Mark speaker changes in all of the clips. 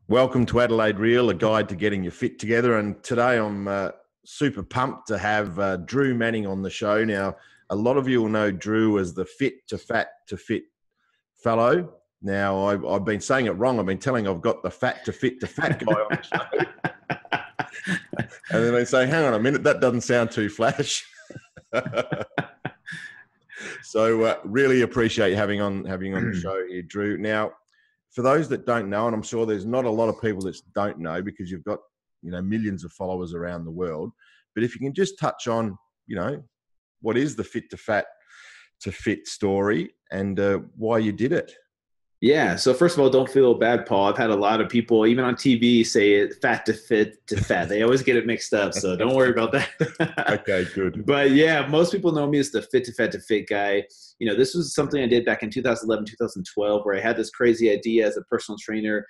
Speaker 1: Welcome to Adelaide Real, a guide to getting your fit together. And today I'm super pumped to have Drew Manning on the show. Now, a lot of you will know Drew as the Fit2Fat2Fit fellow. Now, I've been saying it wrong. I've been telling I've got the Fit2Fat Guy on the show. And then they say, hang on a minute, that doesn't sound too flash. So really appreciate you having on the show here, Drew. Now, for those that don't know, and I'm sure there's not a lot of people that don't know because you've got, millions of followers around the world, but if you can just touch on, what is the Fit2Fat2Fit story and why you did it.
Speaker 2: Yeah. So first of all, don't feel bad, Paul. I've had a lot of people, even on TV, say it fat to fit to fat. They always get it mixed up. So don't worry about that.
Speaker 1: Okay, good.
Speaker 2: But yeah, most people know me as the Fit2Fat2Fit Guy. This was something I did back in 2011, 2012, where I had this crazy idea as a personal trainer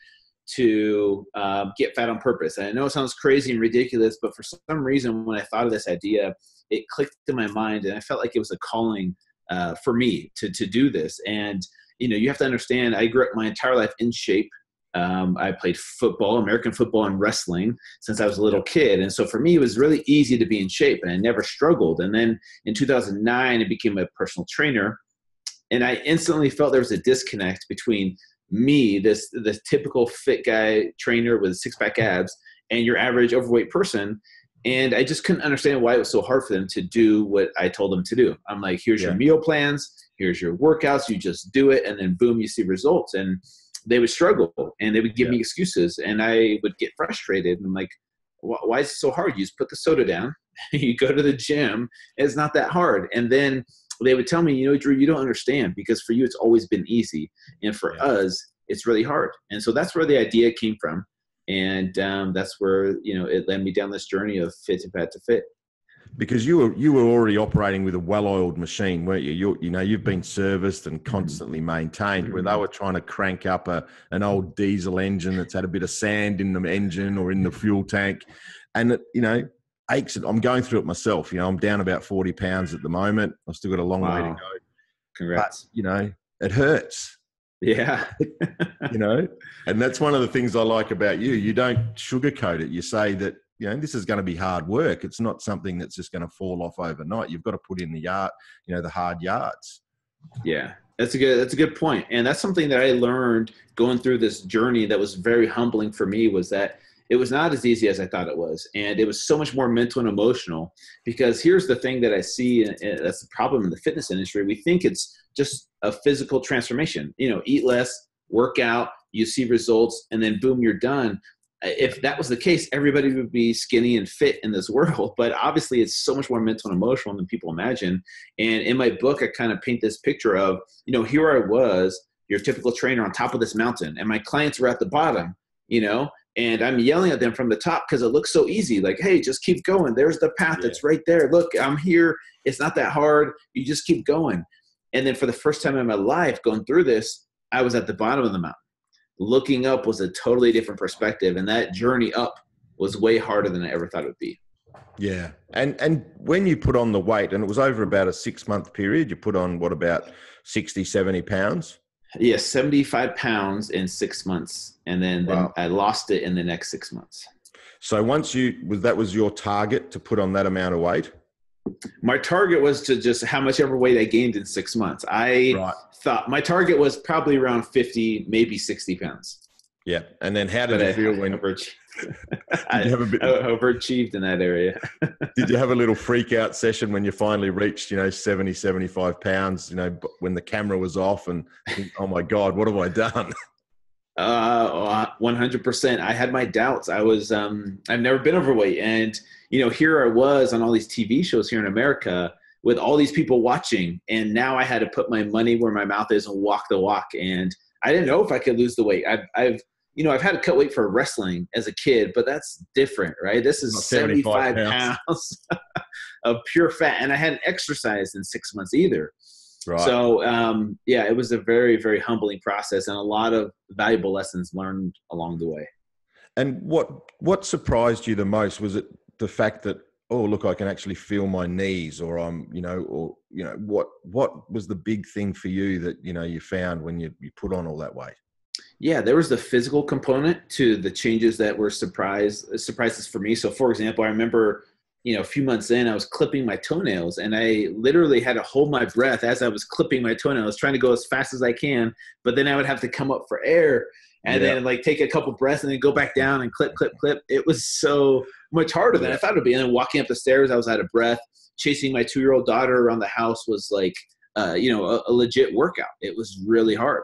Speaker 2: to get fat on purpose. And I know it sounds crazy and ridiculous, but for some reason, when I thought of this idea, it clicked in my mind and I felt like it was a calling for me to do this. And you have to understand, I grew up my entire life in shape. I played football, American football and wrestling since I was a little kid. And so for me, it was really easy to be in shape and I never struggled. And then in 2009, I became a personal trainer. And I instantly felt there was a disconnect between me, this typical fit guy trainer with six-pack abs, and your average overweight person. And I just couldn't understand why it was so hard for them to do what I told them to do. I'm like, here's your meal plans. Here's your workouts. You just do it. And then boom, you see results. And they would struggle and they would give me excuses and I would get frustrated. And I'm like, why is it so hard? You just put the soda down, you go to the gym. It's not that hard. And then they would tell me, Drew, you don't understand because for you, it's always been easy. And for us, it's really hard. And so that's where the idea came from. And that's where, it led me down this journey of Fit2Fat2Fit.
Speaker 1: Because you were already operating with a well-oiled machine, weren't you? You've been serviced and constantly maintained. Where they were trying to crank up an old diesel engine that's had a bit of sand in the engine or in the fuel tank, and it, aches. I'm going through it myself. I'm down about 40 pounds at the moment. I've still got a long way to go.
Speaker 2: Congrats.
Speaker 1: But, it hurts.
Speaker 2: Yeah.
Speaker 1: And that's one of the things I like about you. You don't sugarcoat it. You say that, this is going to be hard work. It's not something that's just going to fall off overnight. You've got to put in the yard, the hard yards.
Speaker 2: Yeah, that's a good point. And that's something that I learned going through this journey that was very humbling for me, was that it was not as easy as I thought it was. And it was so much more mental and emotional, because here's the thing that I see, and that's the problem in the fitness industry. We think it's just a physical transformation, eat less, work out, you see results, and then boom, you're done. If that was the case, everybody would be skinny and fit in this world. But obviously, it's so much more mental and emotional than people imagine. And in my book, I kind of paint this picture of, here I was, your typical trainer on top of this mountain, and my clients were at the bottom, and I'm yelling at them from the top because it looks so easy. Like, hey, just keep going. There's the path. It's right there. Look, I'm here. It's not that hard. You just keep going. And then for the first time in my life going through this, I was at the bottom of the mountain. Looking up was a totally different perspective. And that journey up was way harder than I ever thought it would be.
Speaker 1: Yeah. And when you put on the weight, and it was over about a 6-month period, you put on what, about 60, 70 pounds?
Speaker 2: Yeah, 75 pounds in 6 months. And then I lost it in the next 6 months.
Speaker 1: So once that was your target to put on that amount of weight?
Speaker 2: My target was to just how much ever weight I gained in 6 months. I thought my target was probably around 50, maybe 60 pounds.
Speaker 1: Yeah. And then how did you feel when
Speaker 2: I overachieved in that area?
Speaker 1: Did you have a little freak out session when you finally reached, 70, 75 pounds, when the camera was off and think, oh my God, what have I done?
Speaker 2: 100%. I had my doubts. I was, I've never been overweight. And, here I was on all these TV shows here in America with all these people watching. And now I had to put my money where my mouth is and walk the walk. And I didn't know if I could lose the weight. I've had to cut weight for wrestling as a kid, but that's different, right? This is 75 pounds of pure fat. And I hadn't exercised in 6 months either. Right. So, it was a very, very humbling process and a lot of valuable lessons learned along the way.
Speaker 1: And what surprised you the most? Was it the fact that, oh, look, I can actually feel my knees, or what was the big thing for you that, you found when you put on all that weight?
Speaker 2: Yeah, there was the physical component to the changes that were surprises for me. So for example, I remember, a few months in, I was clipping my toenails, and I literally had to hold my breath as I was clipping my toenails, trying to go as fast as I can, but then I would have to come up for air and then like take a couple breaths and then go back down and clip. It was so much harder than I thought it would be. And then walking up the stairs, I was out of breath. Chasing my 2-year-old daughter around the house was like, a legit workout. It was really hard.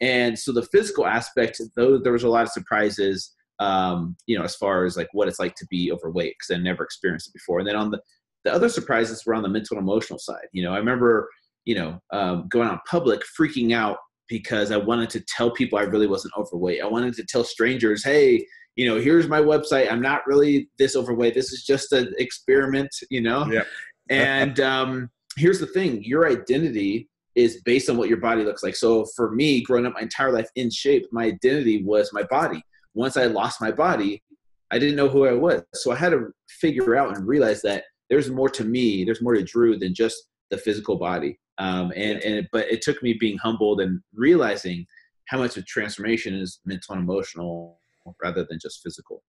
Speaker 2: And so the physical aspect, though, there was a lot of surprises, as far as like what it's like to be overweight, because I never experienced it before. And then on the other surprises were on the mental and emotional side. I remember, going out public, freaking out because I wanted to tell people I really wasn't overweight. I wanted to tell strangers, hey, here's my website. I'm not really this overweight. This is just an experiment,
Speaker 1: Yeah.
Speaker 2: And here's the thing. Your identity is based on what your body looks like. So for me, growing up my entire life in shape, my identity was my body. Once I lost my body, I didn't know who I was. So I had to figure out and realize that there's more to me. There's more to Drew than just the physical body. But it took me being humbled and realizing how much of transformation is mental and emotional rather than just physical.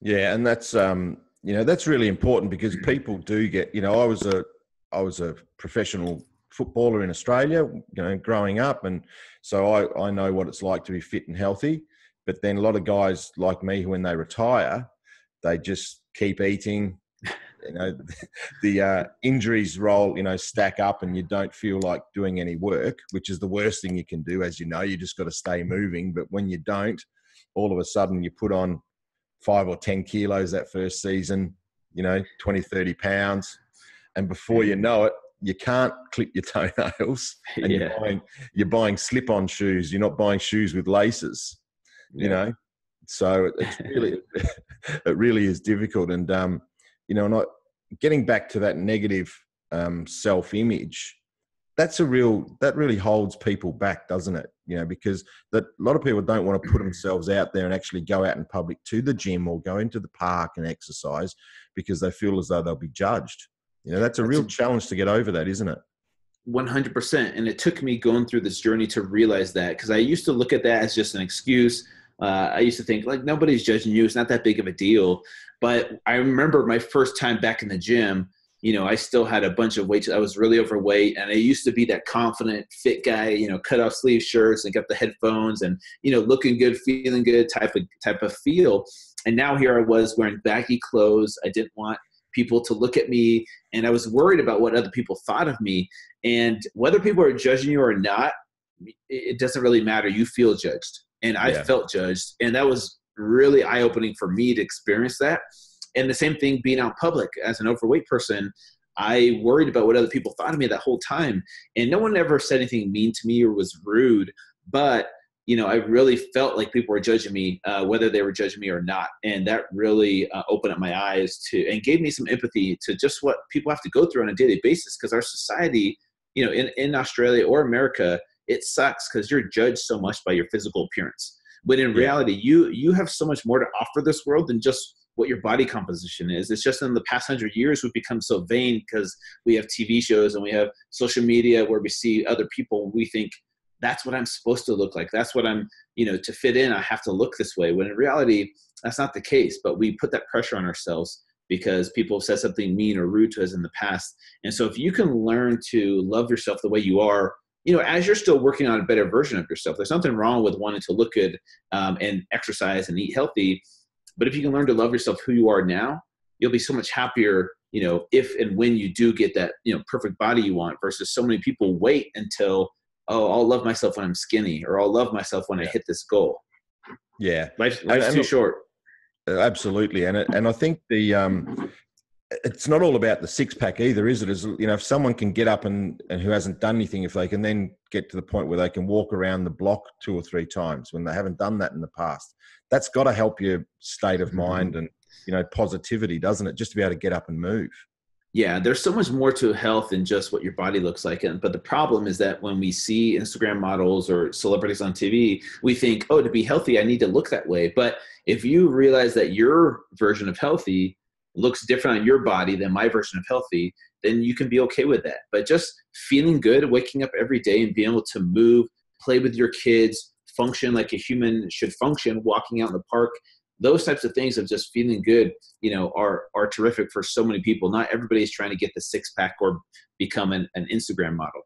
Speaker 1: Yeah. And that's, that's really important, because people do get, I was a professional footballer in Australia, growing up. And so I know what it's like to be fit and healthy. But then a lot of guys like me, when they retire, they just keep eating. The injuries stack up, and you don't feel like doing any work, which is the worst thing you can do. As you know, you just got to stay moving. But when you don't, all of a sudden you put on 5 or 10 kilos that first season, 20, 30 pounds. And before you know it, you can't clip your toenails, and you're buying slip-on shoes. You're not buying shoes with laces, So it's really, it really is difficult. And and getting back to that negative self-image, that really holds people back, doesn't it? Because a lot of people don't want to put themselves out there and actually go out in public to the gym or go into the park and exercise, because they feel as though they'll be judged. That's a real challenge to get over that, isn't it?
Speaker 2: 100%. And it took me going through this journey to realize that, because I used to look at that as just an excuse. I used to think, like, nobody's judging you. It's not that big of a deal. But I remember my first time back in the gym, I still had a bunch of weight. I was really overweight, and I used to be that confident, fit guy, cut off sleeve shirts and got the headphones and, looking good, feeling good type of feel. And now here I was wearing baggy clothes. I didn't want people to look at me, and I was worried about what other people thought of me. And whether people are judging you or not, it doesn't really matter. You feel judged, and I felt judged, and that was really eye-opening for me to experience that. And the same thing being out public as an overweight person, I worried about what other people thought of me that whole time. And no one ever said anything mean to me or was rude, but I really felt like people were judging me, whether they were judging me or not. And that really opened up my eyes and gave me some empathy to just what people have to go through on a daily basis. Because our society, in Australia or America, it sucks because you're judged so much by your physical appearance. But in reality, you have so much more to offer this world than just what your body composition is. It's just in the past 100 years, we've become so vain because we have TV shows and we have social media where we see other people. We think, that's what I'm supposed to look like. That's what I'm, to fit in, I have to look this way. When in reality, that's not the case. But we put that pressure on ourselves because people have said something mean or rude to us in the past. And so if you can learn to love yourself the way you are, as you're still working on a better version of yourself, there's nothing wrong with wanting to look good and exercise and eat healthy. But if you can learn to love yourself who you are now, you'll be so much happier, if and when you do get that, perfect body you want, versus so many people wait until, I'll love myself when I'm skinny, or I'll love myself when I hit this goal.
Speaker 1: Yeah.
Speaker 2: Life's too short.
Speaker 1: Absolutely. And I think it's not all about the six pack either, is it? If someone can get up and who hasn't done anything, if they can then get to the point where they can walk around the block 2 or 3 times when they haven't done that in the past, that's got to help your state of mind and, positivity, doesn't it? Just to be able to get up and move.
Speaker 2: Yeah, there's so much more to health than just what your body looks like. But the problem is that when we see Instagram models or celebrities on TV, we think, to be healthy, I need to look that way. But if you realize that your version of healthy looks different on your body than my version of healthy, then you can be okay with that. But just feeling good, waking up every day and being able to move, play with your kids, function like a human should function, walking out in the park. Those types of things of just feeling good, are terrific for so many people. Not everybody's trying to get the six-pack or become an Instagram model.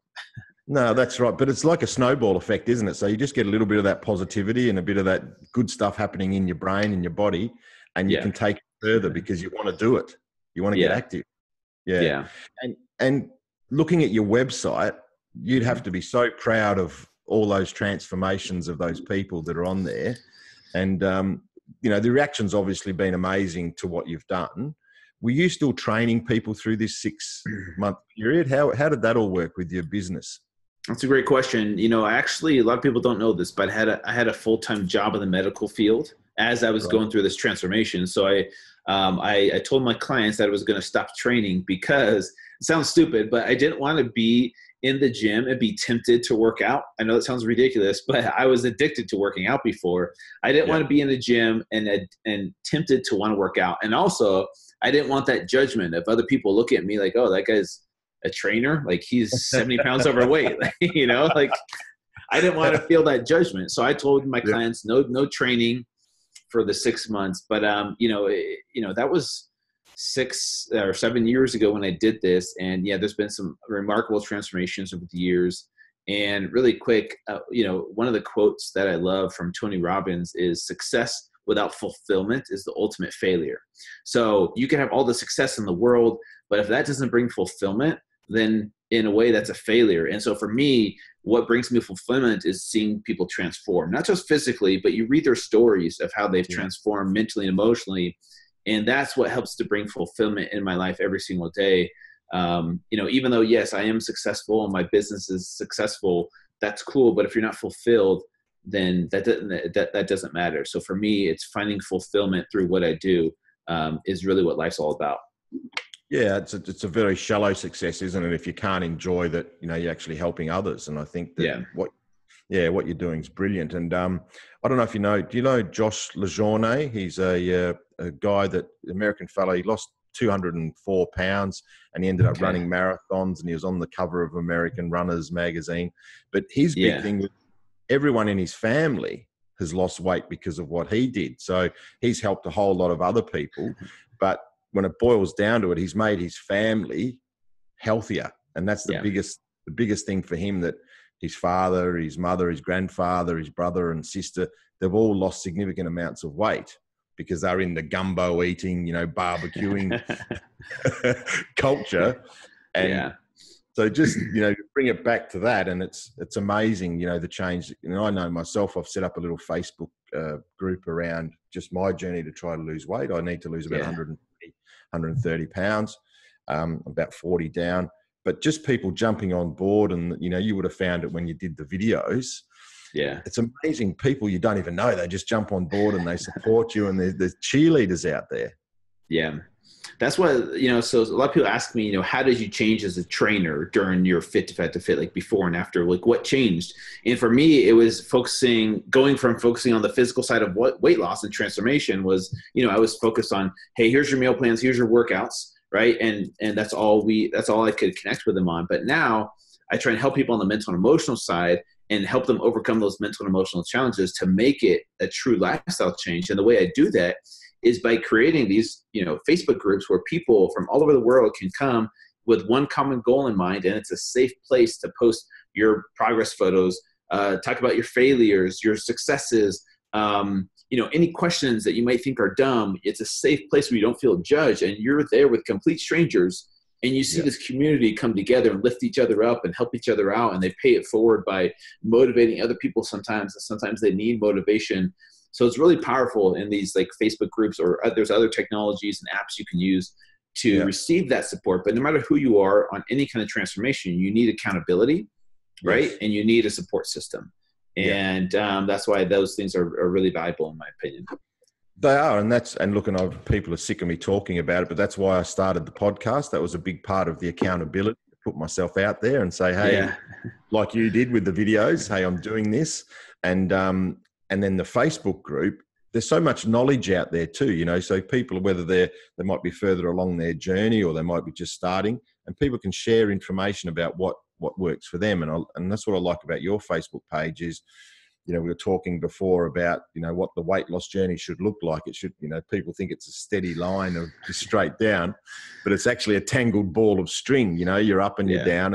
Speaker 1: No, that's right. But it's like a snowball effect, isn't it? So you just get a little bit of that positivity and a bit of that good stuff happening in your brain and your body, and you can take it further because you want to do it. You want to get active. Yeah. And looking at your website, you'd have to be so proud of all those transformations of those people that are on there. And, the reaction's obviously been amazing to what you've done. Were you still training people through this 6-month period? How did that all work with your business?
Speaker 2: That's a great question. Actually, a lot of people don't know this, but I had a full-time job in the medical field as I was going through this transformation. So I told my clients that I was going to stop training because it sounds stupid, but I didn't want to be in the gym and be tempted to work out. I know that sounds ridiculous, but I was addicted to working out before. I didn't want to be in the gym and tempted to want to work out. And also, I didn't want that judgment of other people looking at me like, oh, that guy's a trainer. Like he's 70 pounds overweight, I didn't want to feel that judgment. So I told my clients, no training for the 6 months. But, that was 6 or 7 years ago when I did this. And there's been some remarkable transformations over the years. And really quick, one of the quotes that I love from Tony Robbins is success without fulfillment is the ultimate failure. So you can have all the success in the world, but if that doesn't bring fulfillment, then in a way that's a failure. And so for me, what brings me fulfillment is seeing people transform, not just physically, but you read their stories of how they've transformed mentally and emotionally. And that's what helps to bring fulfillment in my life every single day. Even though, yes, I am successful and my business is successful, that's cool. But if you're not fulfilled, then that doesn't matter. So for me, it's finding fulfillment through what I do is really what life's all about.
Speaker 1: Yeah, it's a very shallow success, isn't it? If you can't enjoy that, you're actually helping others. And I think that what you're doing is brilliant. And I don't know if do you know Josh LeJourne? He's a guy American fellow. He lost 204 pounds and he ended up running marathons, and he was on the cover of American Runners magazine. But his big thing was everyone in his family has lost weight because of what he did. So he's helped a whole lot of other people. But when it boils down to it, he's made his family healthier. And that's the biggest thing for him, that his father, his mother, his grandfather, his brother and sister, they've all lost significant amounts of weight because they're in the gumbo eating, barbecuing culture. And so just, bring it back to that. And it's amazing, the change. I know myself, I've set up a little Facebook group around just my journey to try to lose weight. I need to lose about 130 pounds, about 40 down. But just people jumping on board, and you would have found it when you did the videos. Yeah, it's amazing. People you don't even know, they just jump on board and they support you, and there's cheerleaders out there.
Speaker 2: Yeah, that's what So a lot of people ask me, how did you change as a trainer during your Fit2Fat2Fit, like before and after? Like what changed? And for me, it was going from focusing on the physical side of what weight loss and transformation was. I was focused on, hey, here's your meal plans, here's your workouts. Right. And that's all I could connect with them on. But now I try and help people on the mental and emotional side and help them overcome those mental and emotional challenges to make it a true lifestyle change. And the way I do that is by creating these, Facebook groups where people from all over the world can come with one common goal in mind. And it's a safe place to post your progress photos, talk about your failures, your successes, any questions that you might think are dumb. It's a safe place where you don't feel judged, and you're there with complete strangers, and you see this community come together and lift each other up and help each other out, and they pay it forward by motivating other people sometimes they need motivation. So it's really powerful in these like Facebook groups, or there's other technologies and apps you can use to receive that support. But no matter who you are on any kind of transformation, you need accountability, right? And you need a support system. And that's why those things are really valuable, in my opinion.
Speaker 1: They are. And look, people are sick of me talking about it, but that's why I started the podcast. That was a big part of the accountability, to put myself out there and say, hey, like you did with the videos, hey, I'm doing this. And then the Facebook group, there's so much knowledge out there too, so people, whether they might be further along their journey or they might be just starting, and people can share information about what works for them. And that's what I like about your Facebook page is, we were talking before about, what the weight loss journey should look like. It should, people think it's a steady line of just straight down, but it's actually a tangled ball of string. You're up and you're down,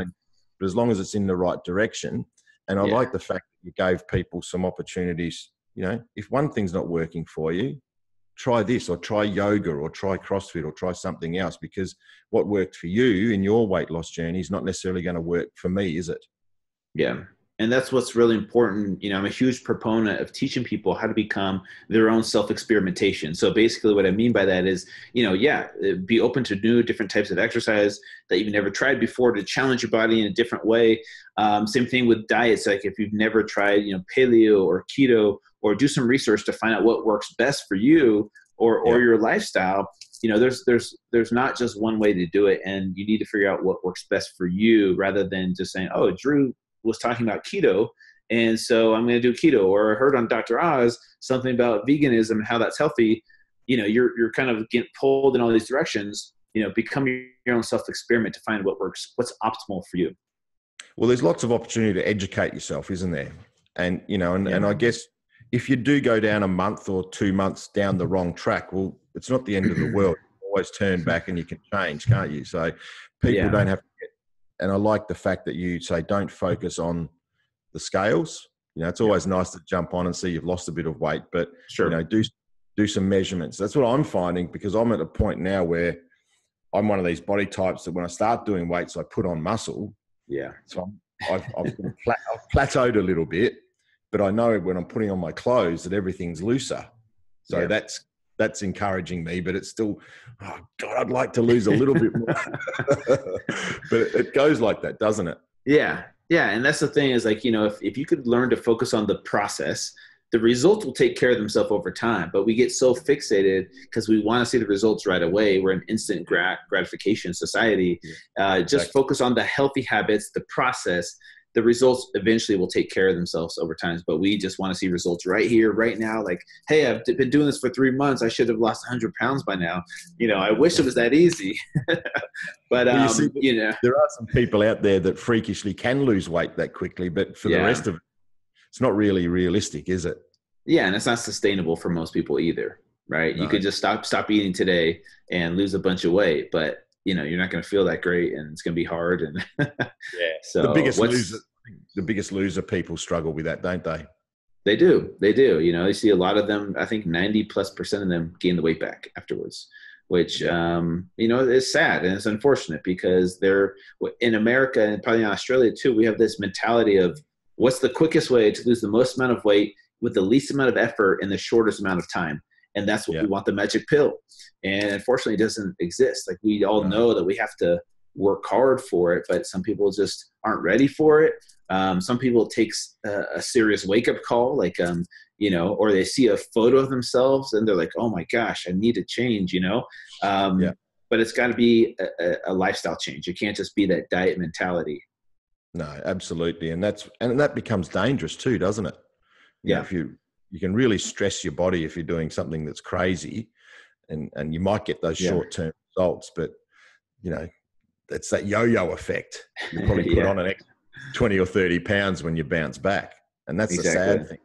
Speaker 1: but as long as it's in the right direction. And I like the fact that you gave people some opportunities. If one thing's not working for you, try this, or try yoga, or try CrossFit, or try something else, because what worked for you in your weight loss journey is not necessarily going to work for me, is it?
Speaker 2: Yeah. And that's what's really important. I'm a huge proponent of teaching people how to become their own self-experimentation. So basically what I mean by that is, be open to new, different types of exercise that you've never tried before, to challenge your body in a different way. Same thing with diets. Like if you've never tried, paleo or keto, or do some research to find out what works best for you or your lifestyle. There's not just one way to do it, and you need to figure out what works best for you, rather than just saying, oh, Drew was talking about keto, and so I'm going to do keto. Or I heard on Dr. Oz something about veganism and how that's healthy. You're kind of getting pulled in all these directions. Become your own self-experiment to find what works, what's optimal for you.
Speaker 1: Well, there's lots of opportunity to educate yourself, isn't there? And, and I guess if you do go down a month or 2 months down the wrong track, well, it's not the end of the world. You can always turn back and you can change, can't you? So people don't have to get, and I like the fact that you say, don't focus on the scales. It's always nice to jump on and see you've lost a bit of weight, but do some measurements. That's what I'm finding, because I'm at a point now where I'm one of these body types that when I start doing weights, I put on muscle.
Speaker 2: Yeah.
Speaker 1: So I've plateaued a little bit, but I know when I'm putting on my clothes that everything's looser. So that's encouraging me, but it's still, oh God, I'd like to lose a little bit more. But it goes like that, doesn't it?
Speaker 2: Yeah. Yeah. And that's the thing is, like, if you could learn to focus on the process, the results will take care of themselves over time. But we get so fixated because we want to see the results right away. We're an instant gratification society. Just focus on the healthy habits, the process. The results eventually will take care of themselves over time. But we just want to see results right here, right now. Like, hey, I've been doing this for 3 months. I should have lost 100 pounds by now. I wish it was that easy. But,
Speaker 1: well, there are some people out there that freakishly can lose weight that quickly. But for the rest of it, it's not really realistic, is it?
Speaker 2: Yeah, and it's not sustainable for most people either, right? No. You could just stop eating today and lose a bunch of weight, but you're not going to feel that great, and it's going to be hard. And so
Speaker 1: the biggest loser people struggle with that, don't they?
Speaker 2: They do. You see a lot of them. I think 90+% of them gain the weight back afterwards, which is sad and it's unfortunate, because they're in America, and probably in Australia too. We have this mentality of what's the quickest way to lose the most amount of weight with the least amount of effort in the shortest amount of time. And that's what we want, the magic pill. And unfortunately, it doesn't exist. Like, we all know that we have to work hard for it, but some people just aren't ready for it. Some people it takes a serious wake-up call, like, or they see a photo of themselves and they're like, oh my gosh, I need to change, but it's got to be a lifestyle change. It can't just be that diet mentality.
Speaker 1: No, absolutely. And that becomes dangerous too, doesn't it? If you can really stress your body if you're doing something that's crazy, and you might get those short-term results, but it's that yo-yo effect. You probably put on an extra 20 or 30 pounds when you bounce back. And that's the sad thing.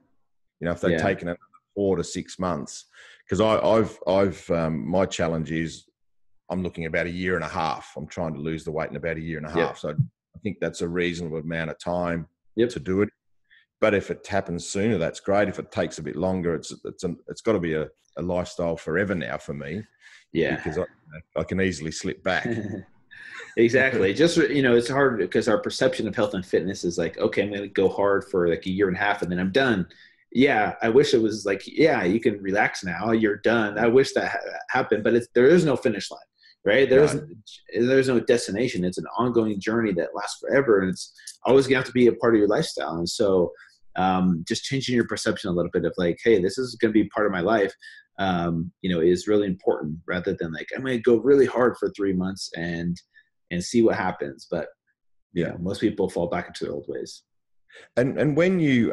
Speaker 1: If they've taken another 4 to 6 months, because I've my challenge is I'm looking about a year and a half. I'm trying to lose the weight in about a year and a half. So I think that's a reasonable amount of time to do it. But if it happens sooner, that's great. If it takes a bit longer, it's got to be a lifestyle forever now for me. Yeah, because I can easily slip back.
Speaker 2: Exactly. Just it's hard because our perception of health and fitness is like, okay, I'm going to go hard for like a year and a half and then I'm done. Yeah, I wish it was like, you can relax now. You're done. I wish that happened, but there is no finish line. Right? There's no destination. It's an ongoing journey that lasts forever, and it's always going to have to be a part of your lifestyle. And so just changing your perception a little bit of like, hey, this is going to be part of my life, is really important, rather than like, I'm going to go really hard for 3 months and see what happens. But most people fall back into their old ways.
Speaker 1: And when you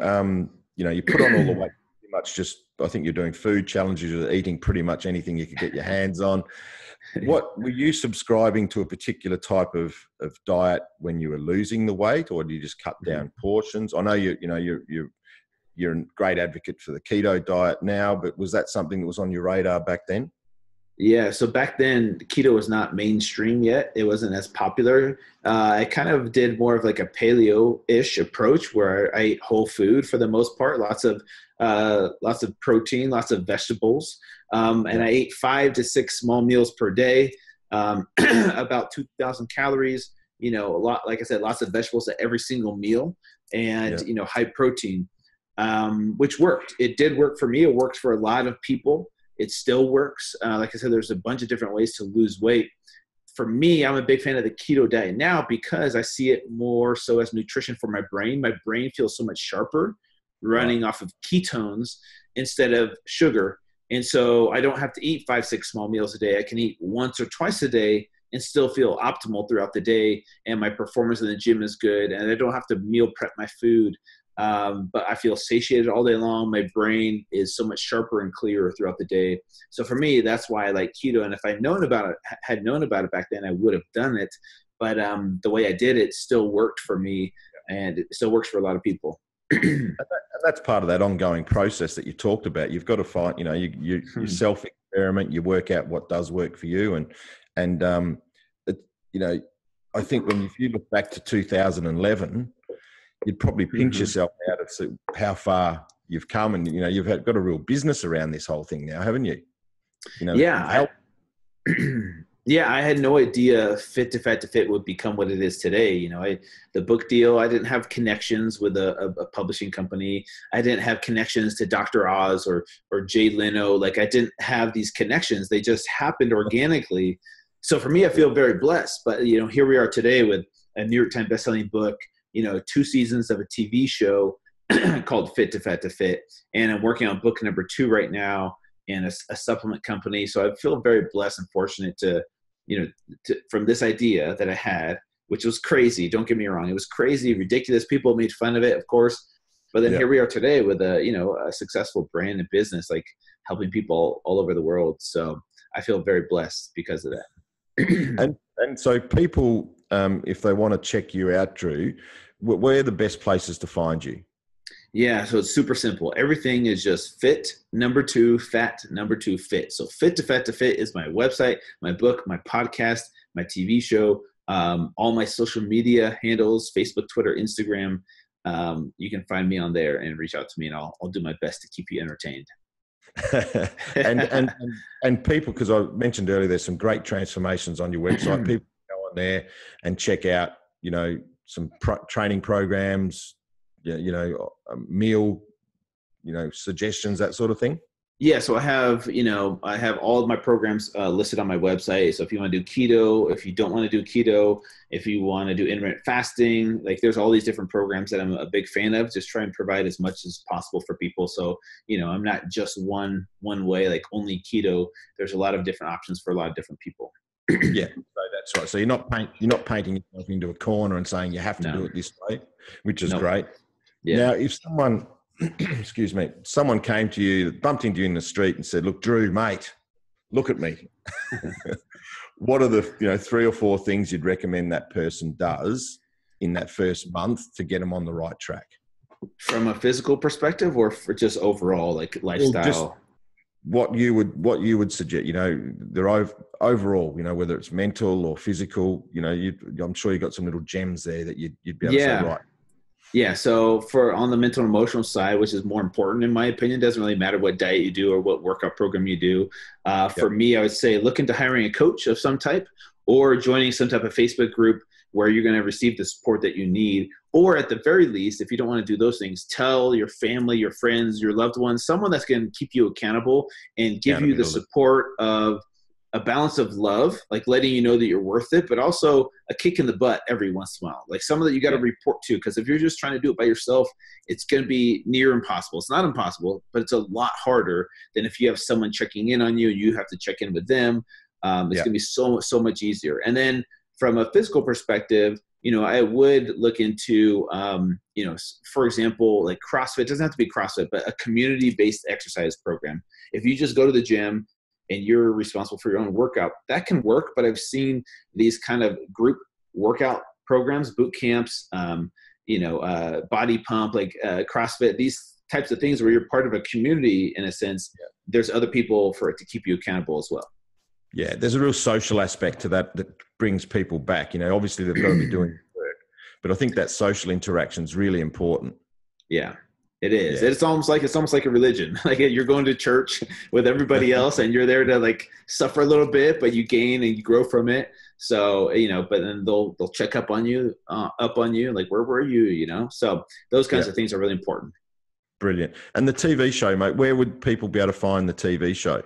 Speaker 1: you put on all the weight, pretty much just, I think you're doing food challenges, you're eating pretty much anything you could get your hands on. What were you subscribing to a particular type of diet when you were losing the weight, or do you just cut down portions? I know you're you're a great advocate for the keto diet now, but was that something that was on your radar back then?
Speaker 2: Yeah, so back then, keto was not mainstream yet. It wasn't as popular. I kind of did more of like a paleo-ish approach where I ate whole food for the most part, lots of protein, lots of vegetables, and I ate 5 to 6 small meals per day, about 2,000 calories. A lot, like I said, lots of vegetables at every single meal, and high protein, which worked. It did work for me. It worked for a lot of people. It still works. Like I said, there's a bunch of different ways to lose weight. For me, I'm a big fan of the keto diet now because I see it more so as nutrition for my brain. My brain feels so much sharper running off of ketones instead of sugar. And so I don't have to eat 5, 6 small meals a day. I can eat once or twice a day and still feel optimal throughout the day. And my performance in the gym is good. And I don't have to meal prep my food. But I feel satiated all day long. My brain is so much sharper and clearer throughout the day. So for me, that's why I like keto. And if I'd known about it back then, I would have done it. But the way I did it still worked for me, and it still works for a lot of people.
Speaker 1: And that's part of that ongoing process that you talked about. You've got to find, you self-experiment, you work out what does work for you. And I think if you look back to 2011, you'd probably pinch yourself out of how far you've come, and you've got a real business around this whole thing now, haven't you?
Speaker 2: I had no idea Fit2Fat2Fit would become what it is today. The book deal, I didn't have connections with a publishing company. I didn't have connections to Dr. Oz or Jay Leno. Like, I didn't have these connections. They just happened organically. So for me, I feel very blessed. But here we are today with a New York Times bestselling book, 2 seasons of a TV show called Fit2Fat2Fit. And I'm working on book number 2 right now in a supplement company. So I feel very blessed and fortunate to from this idea that I had, which was crazy. Don't get me wrong. It was crazy, ridiculous. People made fun of it, of course. But then here we are today with a successful brand and business, like helping people all over the world. So I feel very blessed because of that.
Speaker 1: And so people, if they want to check you out, Drew, where are the best places to find you?
Speaker 2: Yeah, so it's super simple. Everything is just fit, number 2, fat, number 2, fit. So Fit2Fat2Fit is my website, my book, my podcast, my TV show, all my social media handles, Facebook, Twitter, Instagram. You can find me on there and reach out to me, and I'll do my best to keep you entertained.
Speaker 1: and people, because I mentioned earlier, there's some great transformations on your website. People can go on there and check out, some training programs, meal, suggestions, that sort of thing.
Speaker 2: Yeah, so I have all of my programs listed on my website. So if you want to do keto, if you don't want to do keto, if you want to do intermittent fasting, like there's all these different programs that I'm a big fan of. Just try and provide as much as possible for people. So, I'm not just one way, like only keto. There's a lot of different options for a lot of different people.
Speaker 1: Yeah, so that's right. So you're not painting yourself into a corner and saying you have to do it this way, which is great. Yeah. Now, if someone, someone came to you, bumped into you in the street and said, "Look, Drew, mate, look at me." What are the 3 or 4 things you'd recommend that person does in that first month to get them on the right track?
Speaker 2: From a physical perspective, or for just overall, like lifestyle?
Speaker 1: Just what you would suggest, they're overall, whether it's mental or physical, I'm sure you got some little gems there that you'd be able to say, right.
Speaker 2: Yeah. So on the mental and emotional side, which is more important in my opinion, doesn't really matter what diet you do or what workout program you do. For me, I would say look into hiring a coach of some type or joining some type of Facebook group where you're going to receive the support that you need. Or at the very least, if you don't want to do those things, tell your family, your friends, your loved ones, someone that's going to keep you accountable and give you the support of a balance of love, like letting you know that you're worth it, but also a kick in the butt every once in a while, like someone that you got to report to. Because if you're just trying to do it by yourself, it's going to be near impossible. It's not impossible, but it's a lot harder than if you have someone checking in on you. You have to check in with them. It's going to be so much easier. And then from a physical perspective, I would look into, for example, like CrossFit. It doesn't have to be CrossFit, but a community-based exercise program. If you just go to the gym and you're responsible for your own workout, that can work. But I've seen these kind of group workout programs, boot camps, body pump, like CrossFit. These types of things where you're part of a community in a sense, there's other people for it to keep you accountable as well.
Speaker 1: Yeah, there's a real social aspect to that brings people back. You know, obviously they've got to be doing work, but I think that social interaction is really important.
Speaker 2: Yeah, it is. Yeah. It's almost like a religion. Like you're going to church with everybody else, and you're there to like suffer a little bit, but you gain and you grow from it. So but then they'll check up on you, like where were you? So those kinds of things are really important.
Speaker 1: Brilliant. And the TV show, mate, where would people be able to find the TV show?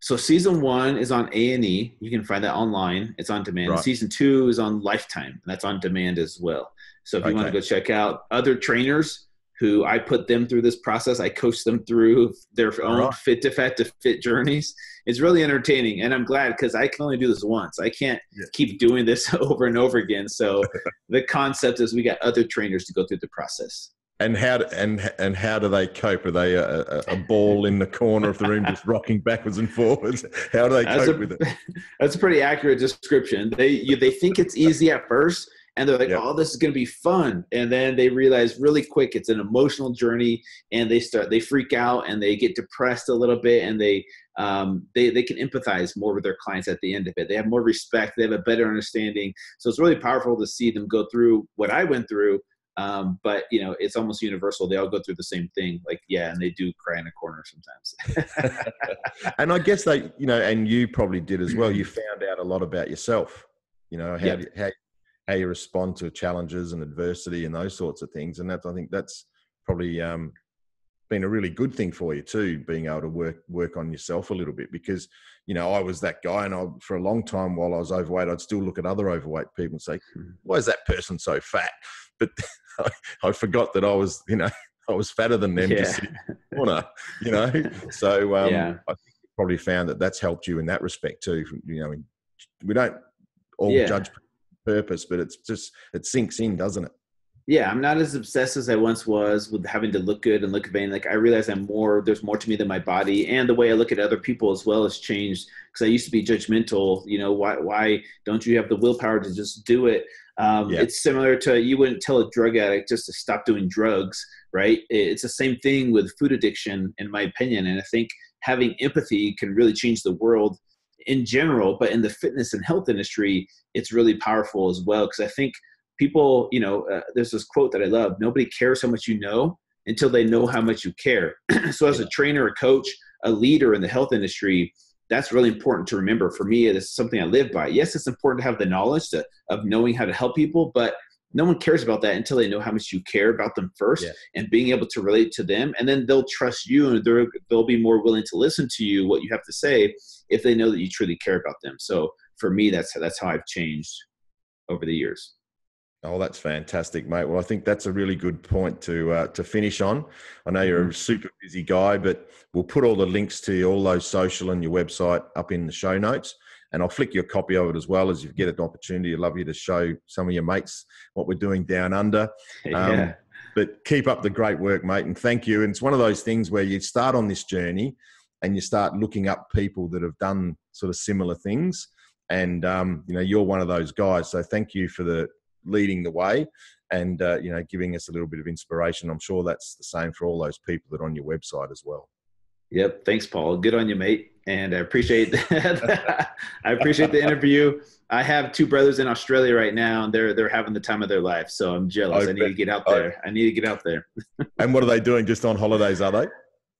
Speaker 2: So season 1 is on A&E. You can find that online. It's on demand. Right. Season 2 is on Lifetime. That's on demand as well. So if you want to go check out other trainers who I put them through this process, I coach them through their own Fit2Fat2Fit journeys. It's really entertaining. And I'm glad because I can only do this once. I can't keep doing this over and over again. So the concept is we got other trainers to go through the process.
Speaker 1: And how do they cope? Are they a ball in the corner of the room just rocking backwards and forwards? How do they cope with it?
Speaker 2: That's a pretty accurate description. They think it's easy at first, and they're like, "Oh, this is going to be fun," and then they realize really quick it's an emotional journey, and they freak out and they get depressed a little bit, and they can empathize more with their clients at the end of it. They have more respect. They have a better understanding. So it's really powerful to see them go through what I went through. But it's almost universal. They all go through the same thing. Like, and they do cry in a corner sometimes.
Speaker 1: And I guess they, and you probably did as well. You found out a lot about yourself, how you respond to challenges and adversity and those sorts of things. And I think that's probably been a really good thing for you too, being able to work on yourself a little bit, because, I was that guy, and for a long time while I was overweight, I'd still look at other overweight people and say, why is that person so fat? But I forgot that I was, I was fatter than them to sit in the corner, So I think you probably found that that's helped you in that respect too. We don't all judge purpose, but it sinks in, doesn't it?
Speaker 2: Yeah, I'm not as obsessed as I once was with having to look good and look vain. Like I realize there's more to me than my body, and the way I look at other people as well has changed, because I used to be judgmental. Why don't you have the willpower to just do it? It's similar to, you wouldn't tell a drug addict just to stop doing drugs, right? It's the same thing with food addiction, in my opinion. And I think having empathy can really change the world in general, but in the fitness and health industry, it's really powerful as well. Because I think people, there's this quote that I love: nobody cares how much you know until they know how much you care. So as a trainer, a coach, a leader in the health industry, that's really important to remember. For me, it is something I live by. Yes, it's important to have the knowledge of knowing how to help people, but no one cares about that until they know how much you care about them first, and being able to relate to them. And then they'll trust you, and they'll be more willing to listen to you, what you have to say, if they know that you truly care about them. So for me, that's how I've changed over the years.
Speaker 1: Oh, that's fantastic, mate. Well, I think that's a really good point to finish on. I know you're a super busy guy, but we'll put all the links to all those social and your website up in the show notes, and I'll flick you a copy of it as well, as you get an opportunity. I'd love you to show some of your mates what we're doing down under. But keep up the great work, mate, and thank you. And it's one of those things where you start on this journey and you start looking up people that have done sort of similar things, and you're one of those guys. So thank you for leading the way and giving us a little bit of inspiration. I'm sure that's the same for all those people that are on your website as well.
Speaker 2: Yep. Thanks, Paul. Good on you, mate. And I appreciate that. I appreciate the interview. I have 2 brothers in Australia right now, and they're having the time of their life. So I'm jealous. I need to get out there. And
Speaker 1: what are they doing? Just on holidays, are they?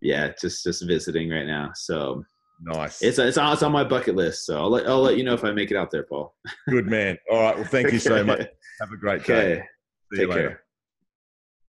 Speaker 2: Yeah, just visiting right now. So
Speaker 1: nice.
Speaker 2: It's on my bucket list. So I'll let you know if I make it out there, Paul.
Speaker 1: Good man. All right. Well, thank you so much. Have a great day.
Speaker 2: Take care.